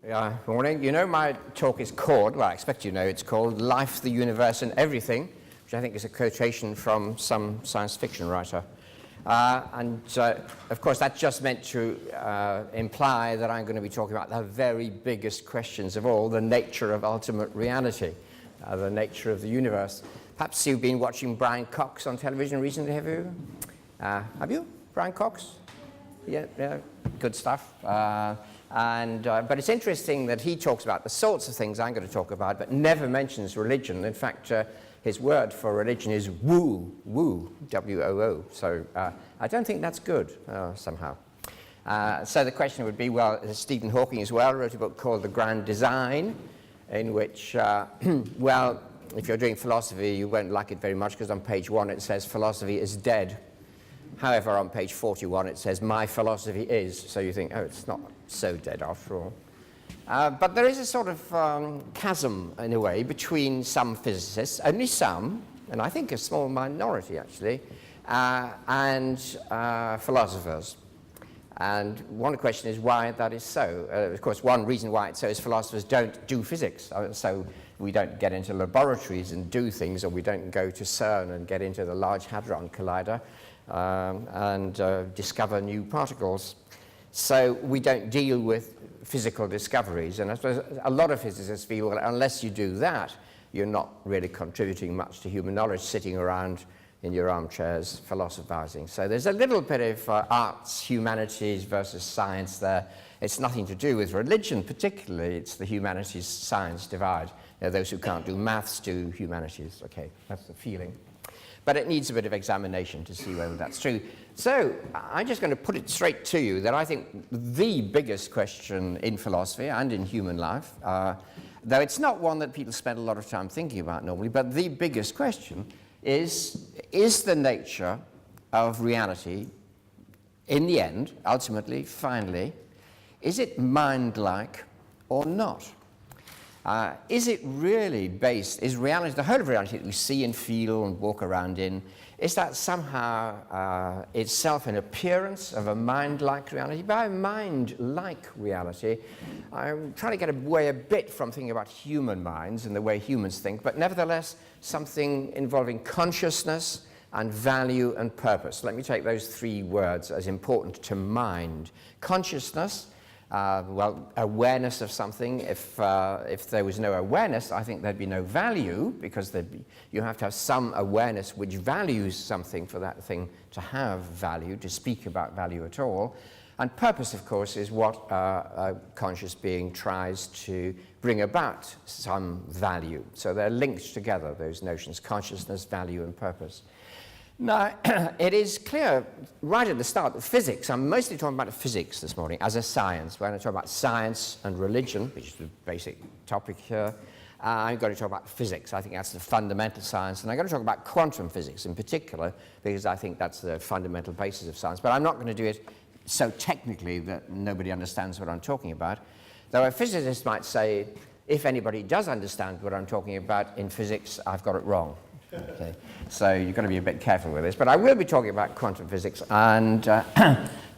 Yeah, morning. You know, my talk is called, well, I expect you know, it's called Life, the Universe and Everything, which I think is a quotation from some science fiction writer. Of course, that's just meant to imply that I'm going to be talking about the very biggest questions of all, the nature of ultimate reality, the nature of the universe. Perhaps you've been watching Brian Cox on television recently, have you? Have you? Brian Cox? Yeah, good stuff. But it's interesting that he talks about the sorts of things I'm going to talk about, but never mentions religion. In fact, his word for religion is woo, W-O-O. So I don't think that's good, somehow. So the question would be, well, Stephen Hawking as well wrote a book called The Grand Design, in which, well, if you're doing philosophy, you won't like it very much, because on page 1 it says philosophy is dead. However, on page 41 it says my philosophy is, so you think, oh, it's not so dead after all. But there is a sort of chasm, in a way, between some physicists, only some, and I think a small minority actually, and philosophers. And one question is why that is so. Of course, one reason why it's so is philosophers don't do physics, so we don't get into laboratories and do things, or we don't go to CERN and get into the Large Hadron Collider and discover new particles. So we don't deal with physical discoveries, and I suppose a lot of physicists feel, well, unless you do that, you're not really contributing much to human knowledge, sitting around in your armchairs philosophizing. So there's a little bit of arts, humanities versus science there. It's nothing to do with religion particularly, it's the humanities-science divide. You know, those who can't do maths do humanities. Okay, that's the feeling. But it needs a bit of examination to see whether that's true. So I'm just going to put it straight to you that I think the biggest question in philosophy and in human life, though it's not one that people spend a lot of time thinking about normally, but the biggest question is the nature of reality, in the end, ultimately, finally, is it mind-like or not? Is it really based, is reality, the whole of reality that we see and feel and walk around in, is that somehow itself an appearance of a mind-like reality? By mind-like reality, I'm trying to get away a bit from thinking about human minds and the way humans think, but nevertheless, something involving consciousness and value and purpose. Let me take those three words as important to mind. Consciousness, well, awareness of something. If there was no awareness, I think there'd be no value, because you have to have some awareness which values something for that thing to have value, to speak about value at all. And purpose, of course, is what a conscious being tries to bring about some value. So they're linked together, those notions, consciousness, value, and purpose. Now, it is clear right at the start that physics, I'm mostly talking about physics this morning as a science. We're going to talk about science and religion, which is the basic topic here. I'm going to talk about physics. I think that's the fundamental science. And I'm going to talk about quantum physics in particular, because I think that's the fundamental basis of science. But I'm not going to do it so technically that nobody understands what I'm talking about. Though a physicist might say, if anybody does understand what I'm talking about in physics, I've got it wrong. Okay. So you've got to be a bit careful with this. But I will be talking about quantum physics and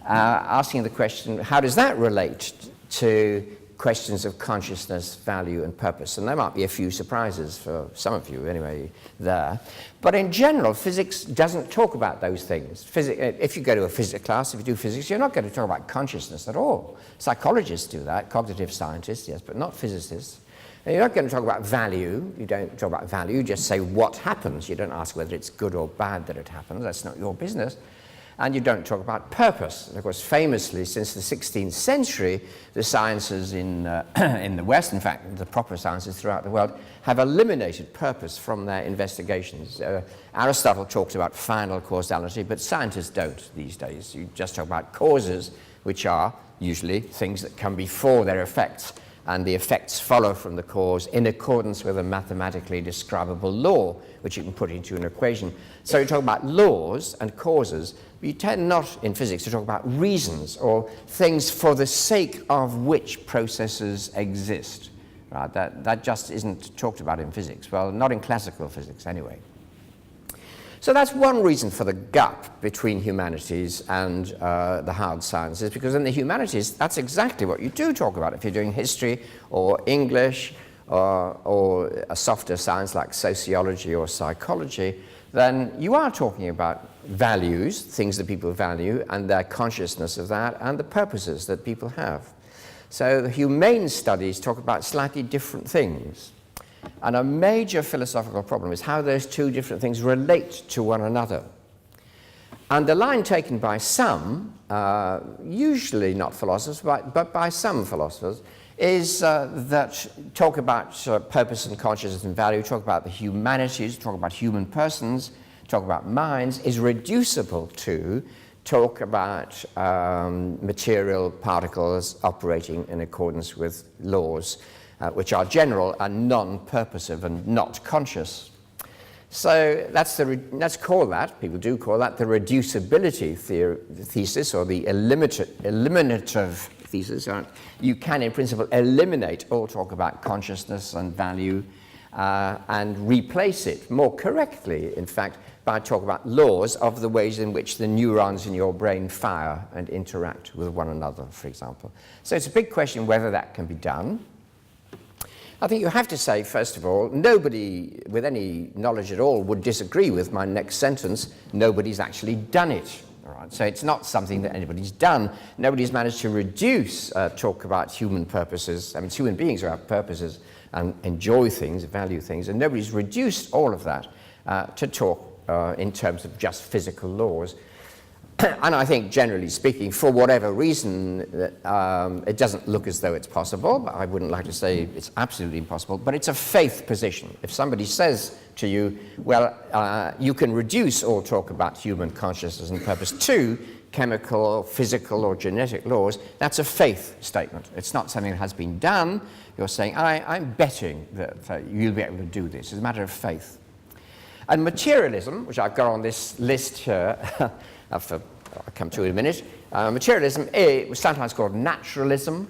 asking the question, how does that relate to questions of consciousness, value, and purpose? And there might be a few surprises for some of you, anyway, there. But in general, physics doesn't talk about those things. If you go to a physics class, if you do physics, you're not going to talk about consciousness at all. Psychologists do that, cognitive scientists, yes, but not physicists. And you're not going to talk about value. You don't talk about value. You just say what happens. You don't ask whether it's good or bad that it happens. That's not your business. And you don't talk about purpose. And of course, famously, since the 16th century, the sciences in the West, in fact, the proper sciences throughout the world, have eliminated purpose from their investigations. Aristotle talks about final causality, but scientists don't these days. You just talk about causes, which are usually things that come before their effects, and the effects follow from the cause in accordance with a mathematically describable law, which you can put into an equation. So you talk about laws and causes, but you tend not in physics to talk about reasons or things for the sake of which processes exist. Right? That just isn't talked about in physics. Well, not in classical physics anyway. So that's one reason for the gap between humanities and the hard sciences, because in the humanities, that's exactly what you do talk about. If you're doing history or English or a softer science like sociology or psychology, then you are talking about values, things that people value, and their consciousness of that, and the purposes that people have. So the humane studies talk about slightly different things. And a major philosophical problem is how those two different things relate to one another. And the line taken by some, usually not philosophers, but by some philosophers, is that talk about purpose and consciousness and value, talk about the humanities, talk about human persons, talk about minds, is reducible to talk about material particles operating in accordance with laws, which are general and non-purposive and not conscious. So let's call that, people do call that, the reducibility thesis, or the eliminative thesis. You can, in principle, eliminate all talk about consciousness and value and replace it more correctly, in fact, by talking about laws of the ways in which the neurons in your brain fire and interact with one another, for example. So it's a big question whether that can be done. I think you have to say, first of all, nobody with any knowledge at all would disagree with my next sentence. Nobody's actually done it. All right? So it's not something that anybody's done. Nobody's managed to reduce talk about human purposes. I mean, it's human beings who have purposes and enjoy things, value things, and nobody's reduced all of that to talk in terms of just physical laws. And I think, generally speaking, for whatever reason, it doesn't look as though it's possible. I wouldn't like to say it's absolutely impossible, but it's a faith position. If somebody says to you, well, you can reduce all talk about human consciousness and purpose to chemical, physical, or genetic laws, that's a faith statement. It's not something that has been done. You're saying, I'm betting that you'll be able to do this. It's a matter of faith. And materialism, which I've got on this list here, I'll come to it in a minute. Materialism is sometimes called naturalism.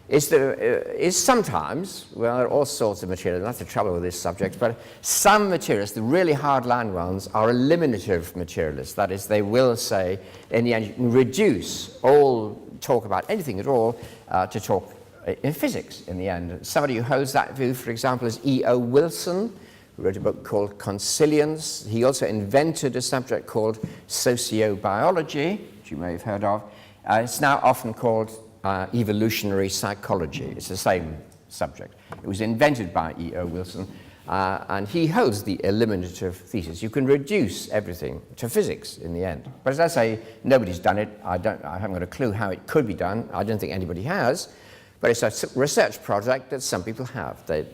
Is sometimes, well, there are all sorts of materialism, that's the trouble with this subject, but some materialists, the really hard-line ones, are eliminative materialists. That is, they will say, in the end, you can reduce all talk about anything at all to talk in physics in the end. Somebody who holds that view, for example, is E.O. Wilson, who wrote a book called Consilience. He also invented a subject called sociobiology, which you may have heard of. It's now often called evolutionary psychology. It's the same subject. It was invented by E.O. Wilson, and he holds the eliminative thesis. You can reduce everything to physics in the end. But as I say, nobody's done it. I haven't got a clue how it could be done. I don't think anybody has. But it's a research project that some people have. They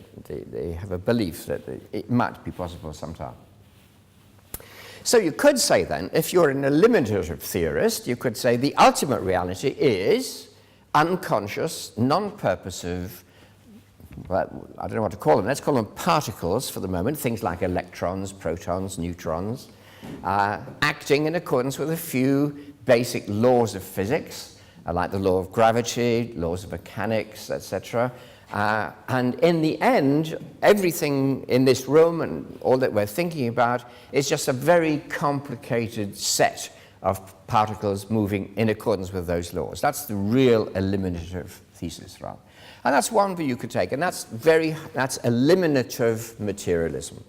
have a belief that it might be possible sometime. So you could say then, if you're an eliminative theorist, you could say the ultimate reality is unconscious, non-purposive, well, I don't know what to call them. Let's call them particles for the moment, things like electrons, protons, neutrons, acting in accordance with a few basic laws of physics, like the law of gravity, laws of mechanics, etc. And in the end, everything in this room and all that we're thinking about is just a very complicated set of particles moving in accordance with those laws. That's the real eliminative thesis, right? And that's one view you could take, and that's eliminative materialism.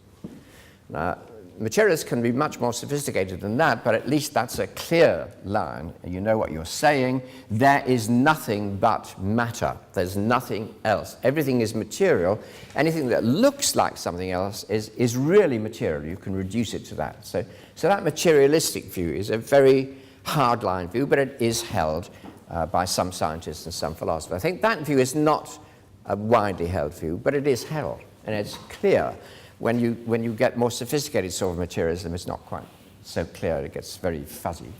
Materialists can be much more sophisticated than that, but at least that's a clear line. You know what you're saying. There is nothing but matter. There's nothing else. Everything is material. Anything that looks like something else is really material. You can reduce it to that. So that materialistic view is a very hard-line view, but it is held by some scientists and some philosophers. I think that view is not a widely held view, but it is held, and it's clear. When you get more sophisticated sort of materialism, it's not quite so clear. It gets very fuzzy.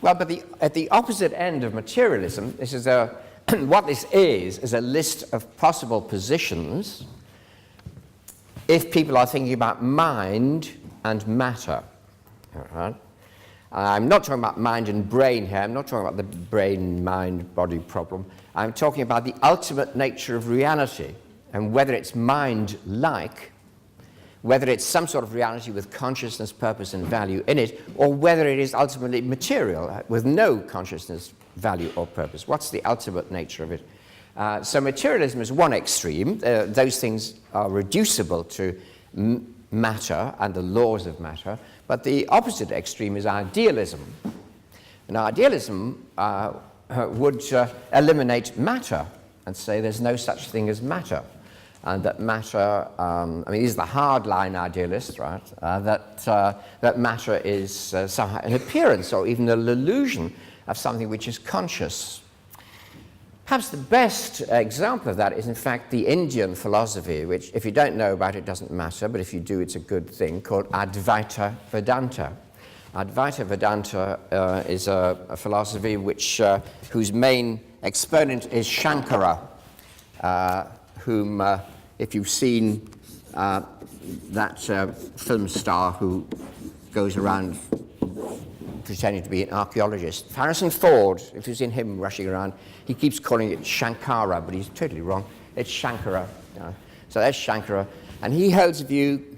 Well, but at the opposite end of materialism, this is what this is a list of possible positions if people are thinking about mind and matter. All right? I'm not talking about mind and brain here. I'm not talking about the brain-mind-body problem. I'm talking about the ultimate nature of reality and whether it's mind-like whether it's some sort of reality with consciousness, purpose, and value in it, or whether it is ultimately material with no consciousness, value, or purpose. What's the ultimate nature of it? So materialism is one extreme. Those things are reducible to matter and the laws of matter. But the opposite extreme is idealism. And idealism would eliminate matter and say there's no such thing as matter. And that matter, I mean, these are the hardline idealists, right? That matter is somehow an appearance or even an illusion of something which is conscious. Perhaps the best example of that is, in fact, the Indian philosophy, which, if you don't know about it, doesn't matter, but if you do, it's a good thing, called Advaita Vedanta. Advaita Vedanta is a philosophy whose main exponent is Shankara, whom, if you've seen that film star who goes around pretending to be an archaeologist, Harrison Ford, if you've seen him rushing around, he keeps calling it Shankara, but he's totally wrong. It's Shankara. So that's Shankara. And he holds a view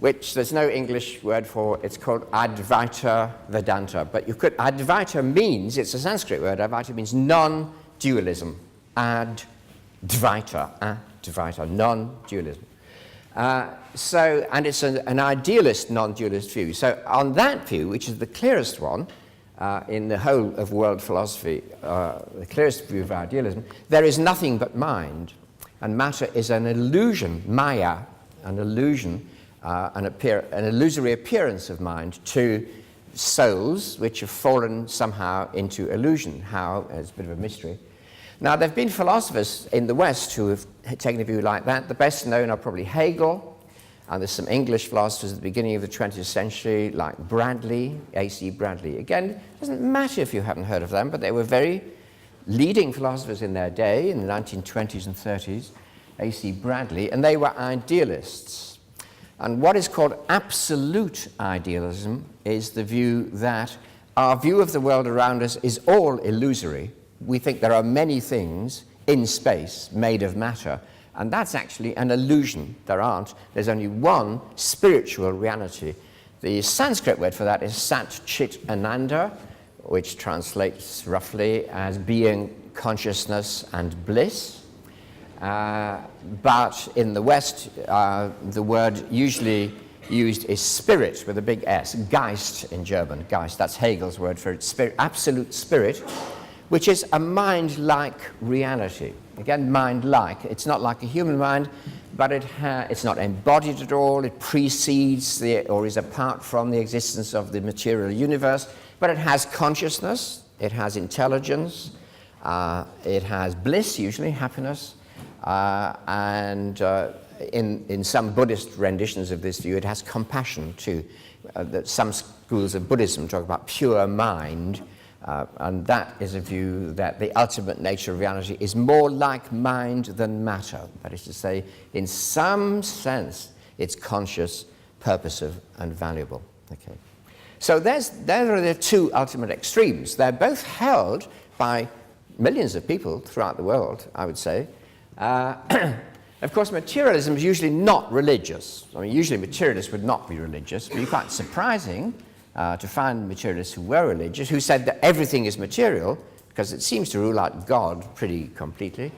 which there's no English word for. It's called Advaita Vedanta. But you could, Advaita means, it's a Sanskrit word, Advaita means non-dualism. Advaita, non-dualism. And it's an idealist, non-dualist view. So on that view, which is the clearest one in the whole of world philosophy, the clearest view of idealism, there is nothing but mind. And matter is an illusion, maya, an illusion, an illusory appearance of mind to souls which have fallen somehow into illusion. How? It's a bit of a mystery. Now, there have been philosophers in the West who have taken a view like that. The best known are probably Hegel, and there's some English philosophers at the beginning of the 20th century, like Bradley, A.C. Bradley. Again, it doesn't matter if you haven't heard of them, but they were very leading philosophers in their day, in the 1920s and 30s, A.C. Bradley, and they were idealists. And what is called absolute idealism is the view that our view of the world around us is all illusory. We think there are many things in space made of matter, and that's actually an illusion. There aren't. There's only one spiritual reality. The Sanskrit word for that is Sat Chit Ananda, which translates roughly as being, consciousness, and bliss. But in the West, the word usually used is spirit with a big S, Geist in German. Geist, that's Hegel's word for it, spirit, absolute spirit, which is a mind-like reality. Again, mind-like. It's not like a human mind, but it's not embodied at all. It precedes or is apart from the existence of the material universe, but it has consciousness, it has intelligence, it has bliss, usually happiness, and in some Buddhist renditions of this view, it has compassion too. Some schools of Buddhism talk about pure mind, and that is a view that the ultimate nature of reality is more like mind than matter. That is to say, in some sense, it's conscious, purposive, and valuable. Okay. So there are the two ultimate extremes. They're both held by millions of people throughout the world, I would say. Of course, materialism is usually not religious. I mean, usually materialists would not be religious. It would be quite surprising to find materialists who were religious, who said that everything is material, because it seems to rule out God pretty completely.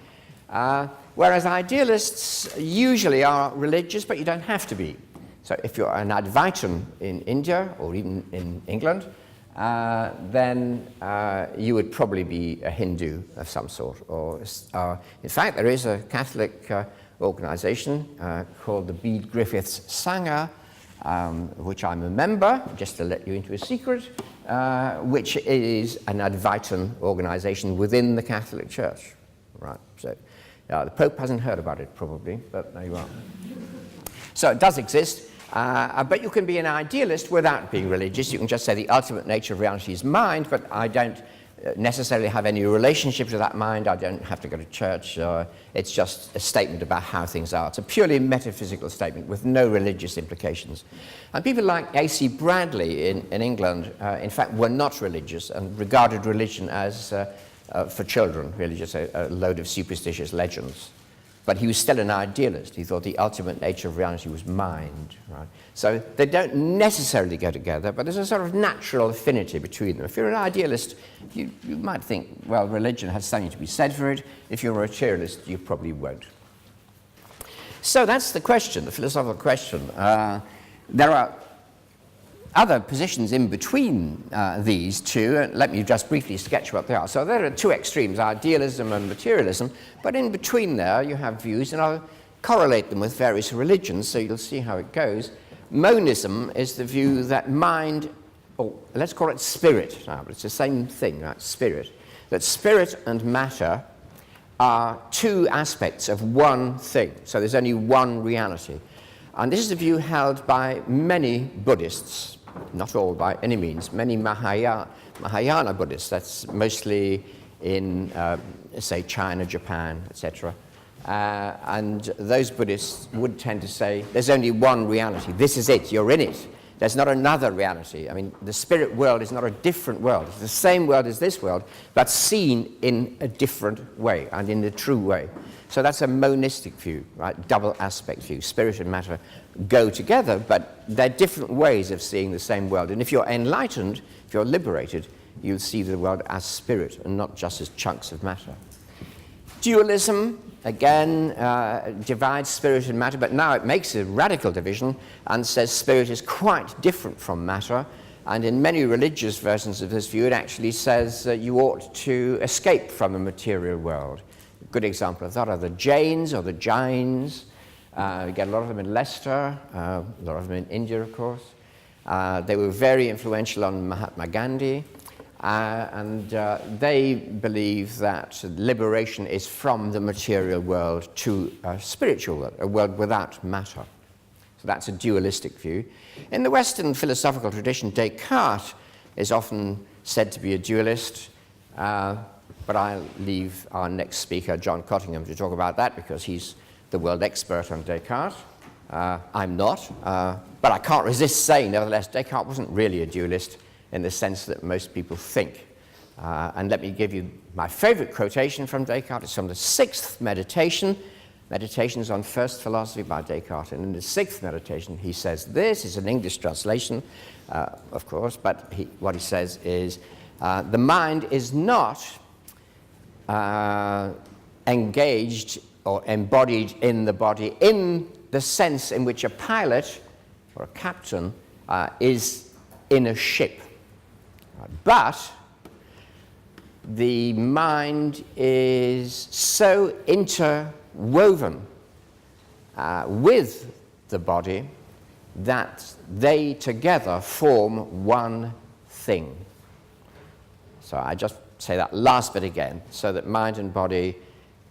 Whereas idealists usually are religious, but you don't have to be. So if you're an Advaitin in India, or even in England, then you would probably be a Hindu of some sort. Or in fact, there is a Catholic organization called the Bede Griffiths Sangha, which I'm a member, just to let you into a secret, which is an Advaitin organization within the Catholic Church. Right. So the Pope hasn't heard about it probably, but there you are. So it does exist. But you can be an idealist without being religious. You can just say the ultimate nature of reality is mind, but I don't necessarily have any relationship to that mind. I don't have to go to church. It's just a statement about how things are. It's a purely metaphysical statement with no religious implications. And people like A.C. Bradley in England, in fact, were not religious and regarded religion as, for children, really just a load of superstitious legends. But he was still an idealist. He thought the ultimate nature of reality was mind, right? So they don't necessarily go together, but there's a sort of natural affinity between them. If you're an idealist, you might think, well, religion has something to be said for it. If you're a materialist, you probably won't. So that's the question, the philosophical question. There are other positions in between these two, and let me just briefly sketch what they are. So there are two extremes, idealism and materialism, but in between there you have views, and I'll correlate them with various religions, so you'll see how it goes. Monism is the view that mind, or let's call it spirit now, but it's the same thing, right? Spirit. That spirit and matter are two aspects of one thing, so there's only one reality. And this is a view held by many Buddhists, not all by any means, many Mahayana Buddhists, that's mostly in, say, China, Japan, etc. And those Buddhists would tend to say, there's only one reality, this is it, you're in it. There's not another reality. I mean, the spirit world is not a different world. It's the same world as this world, but seen in a different way and in the true way. So that's a monistic view, right? Double aspect view. Spirit and matter go together, but they're different ways of seeing the same world. And if you're enlightened, if you're liberated, you'll see the world as spirit and not just as chunks of matter. Dualism, again, divides spirit and matter, but now it makes a radical division and says spirit is quite different from matter. And in many religious versions of this view, it actually says that you ought to escape from the material world. A good example of that are the Jains or the Jains. We get a lot of them in Leicester, a lot of them in India, of course. They were very influential on Mahatma Gandhi. And they believe that liberation is from the material world to a spiritual world, a world without matter. So that's a dualistic view. In the Western philosophical tradition, Descartes is often said to be a dualist, but I'll leave our next speaker, John Cottingham, to talk about that because he's the world expert on Descartes. I'm not, but I can't resist saying, nevertheless, Descartes wasn't really a dualist in the sense that most people think. And let me give you my favorite quotation from Descartes. It's from the 6th meditation, Meditations on First Philosophy by Descartes. And in the 6th meditation, he says, this is an English translation, of course, but what he says is, the mind is not engaged or embodied in the body in the sense in which a pilot or a captain is in a ship. But the mind is so interwoven with the body that they together form one thing. So I just say that last bit again, so that mind and body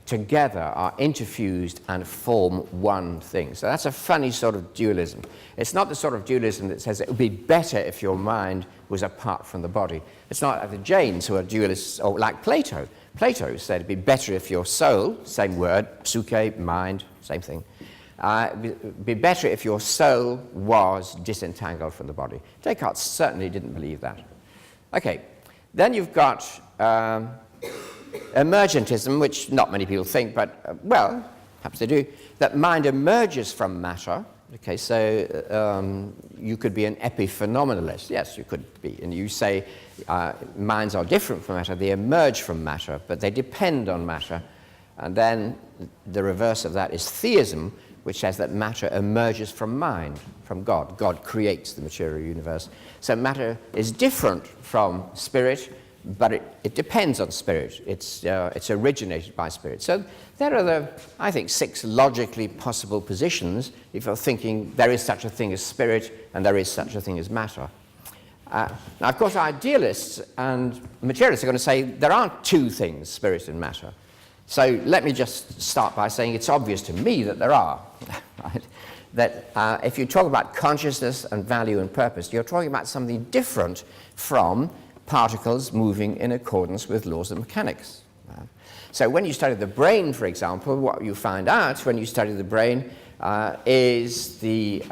together are interfused and form one thing. So that's a funny sort of dualism. It's not the sort of dualism that says it would be better if your mind was apart from the body. It's not like the Jains who are dualists, or like Plato. Plato said it'd be better if your soul, same word, psyche, mind, same thing, it'd be better if your soul was disentangled from the body. Descartes certainly didn't believe that. Okay, then you've got emergentism, which not many people think, but, well, perhaps they do, that mind emerges from matter. Okay, so you could be an epiphenomenalist. Yes, you could be. And you say minds are different from matter. They emerge from matter, but they depend on matter. And then the reverse of that is theism, which says that matter emerges from mind, from God. God creates the material universe. So matter is different from spirit, but it depends on spirit. It's originated by spirit. So there are the, I think, 6 logically possible positions if you're thinking there is such a thing as spirit and there is such a thing as matter. Now, of course, idealists and materialists are going to say there aren't two things, spirit and matter. So let me just start by saying it's obvious to me that there are. Right? That if you talk about consciousness and value and purpose, you're talking about something different from particles moving in accordance with laws of mechanics. So when you study the brain, for example, what you find out when you study the brain is the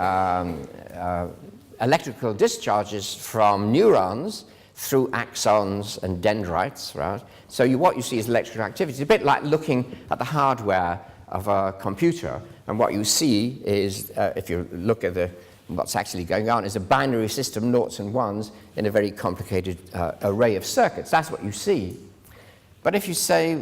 electrical discharges from neurons through axons and dendrites, right? So what you see is electrical activity. It's a bit like looking at the hardware of a computer. And what you see is, if you look at what's actually going on, is a binary system, noughts and ones, in a very complicated array of circuits. That's what you see. But if you say,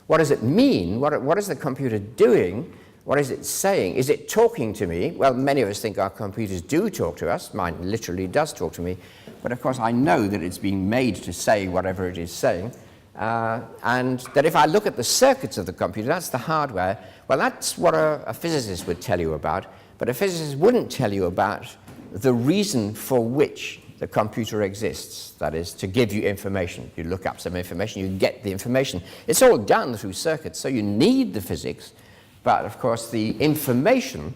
what does it mean? What is the computer doing? What is it saying? Is it talking to me? Well, many of us think our computers do talk to us. Mine literally does talk to me. But of course, I know that it's being made to say whatever it is saying. And that if I look at the circuits of the computer, that's the hardware, well, that's what a physicist would tell you about. But a physicist wouldn't tell you about the reason for which the computer exists. That is, to give you information. You look up some information, you get the information. It's all done through circuits, so you need the physics. But of course, the information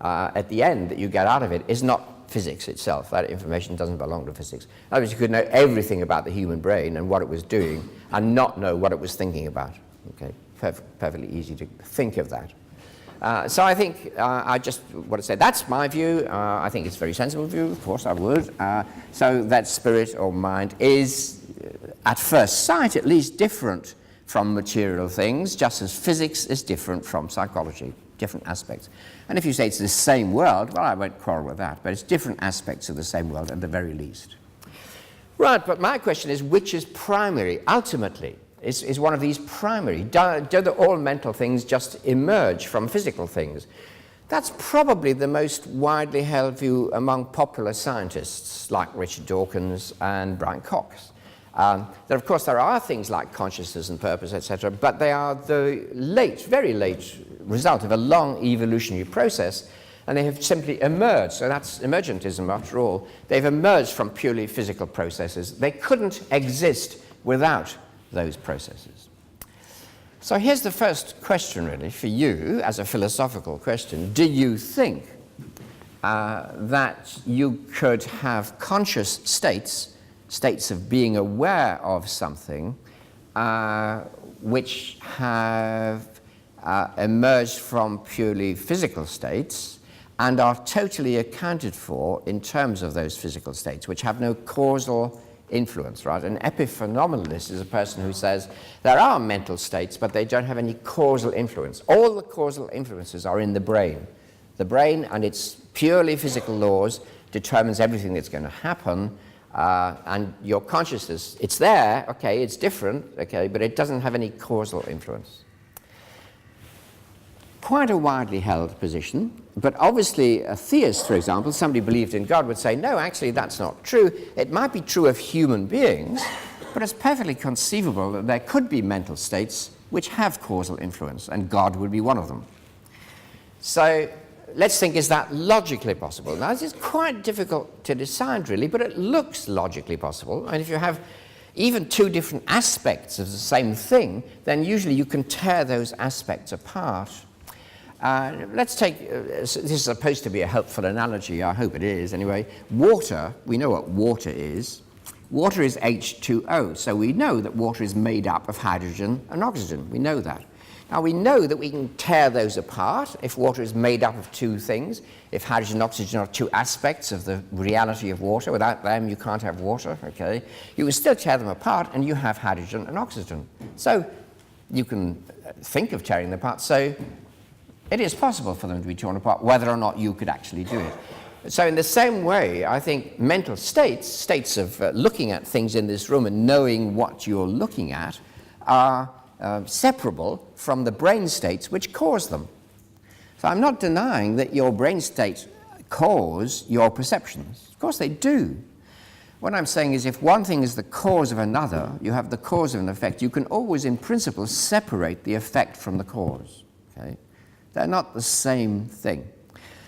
at the end that you get out of it is not physics itself. That information doesn't belong to physics. Otherwise, you could know everything about the human brain and what it was doing and not know what it was thinking about. Okay, perfectly easy to think of that. So I think I just want to say that's my view. I think it's a very sensible view. Of course, I would. So that spirit or mind is, at first sight, at least different from material things, just as physics is different from psychology, different aspects. And if you say it's the same world, well, I won't quarrel with that, but it's different aspects of the same world at the very least. Right, but my question is, which is primary, ultimately? Is one of these primary? Do all mental things just emerge from physical things? That's probably the most widely held view among popular scientists like Richard Dawkins and Brian Cox. Of course, there are things like consciousness and purpose, etc., but they are the very late result of a long evolutionary process, and they have simply emerged. So that's emergentism, after all. They've emerged from purely physical processes. They couldn't exist without those processes. So here's the first question, really, for you, as a philosophical question. Do you think that you could have conscious states of being aware of something which have emerged from purely physical states and are totally accounted for in terms of those physical states, which have no causal influence, right? An epiphenomenalist is a person who says there are mental states, but they don't have any causal influence. All the causal influences are in the brain. The brain and its purely physical laws determines everything that's going to happen, and your consciousness, it's there, okay, it's different, okay, but it doesn't have any causal influence. Quite a widely held position, but obviously a theist, for example, somebody who believed in God, would say, no, actually that's not true. It might be true of human beings, but it's perfectly conceivable that there could be mental states which have causal influence, and God would be one of them. So let's think, is that logically possible? Now, this is quite difficult to decide, really, but it looks logically possible. And if you have even two different aspects of the same thing, then usually you can tear those aspects apart. Let's take, this is supposed to be a helpful analogy, I hope it is anyway. Water, we know what water is. Water is H2O, so we know that water is made up of hydrogen and oxygen. We know that. Now, we know that we can tear those apart if water is made up of two things. If hydrogen and oxygen are two aspects of the reality of water, without them you can't have water, okay? You can still tear them apart and you have hydrogen and oxygen. So you can think of tearing them apart. So it is possible for them to be torn apart, whether or not you could actually do it. So in the same way, I think mental states of looking at things in this room and knowing what you're looking at, are separable from the brain states which cause them. So I'm not denying that your brain states cause your perceptions. Of course they do. What I'm saying is, if one thing is the cause of another, you have the cause of an effect, you can always, in principle, separate the effect from the cause. Okay? They're not the same thing.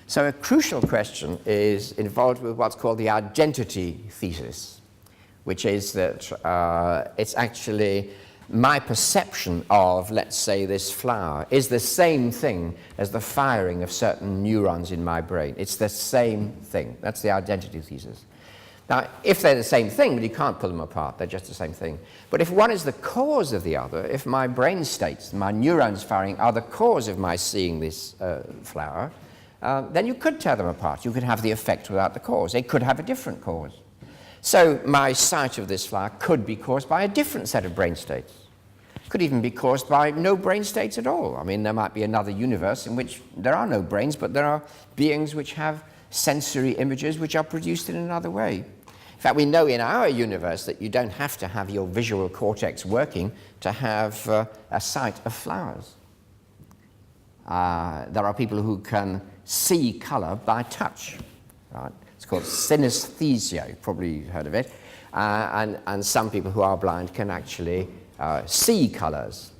So a crucial question is involved with what's called the identity thesis, which is that it's actually my perception of, let's say, this flower is the same thing as the firing of certain neurons in my brain. It's the same thing. That's the identity thesis. Now, if they're the same thing, but you can't pull them apart, they're just the same thing. But if one is the cause of the other, if my brain states, my neurons firing are the cause of my seeing this flower, then you could tear them apart. You could have the effect without the cause. It could have a different cause. So my sight of this flower could be caused by a different set of brain states. Could even be caused by no brain states at all. I mean, there might be another universe in which there are no brains, but there are beings which have sensory images which are produced in another way. In fact, we know in our universe that you don't have to have your visual cortex working to have a sight of flowers. There are people who can see colour by touch. Right? It's called synesthesia. You've probably heard of it. And some people who are blind can actually see colours.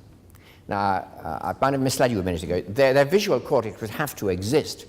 Now, I might have misled you a minute ago. Their visual cortex would have to exist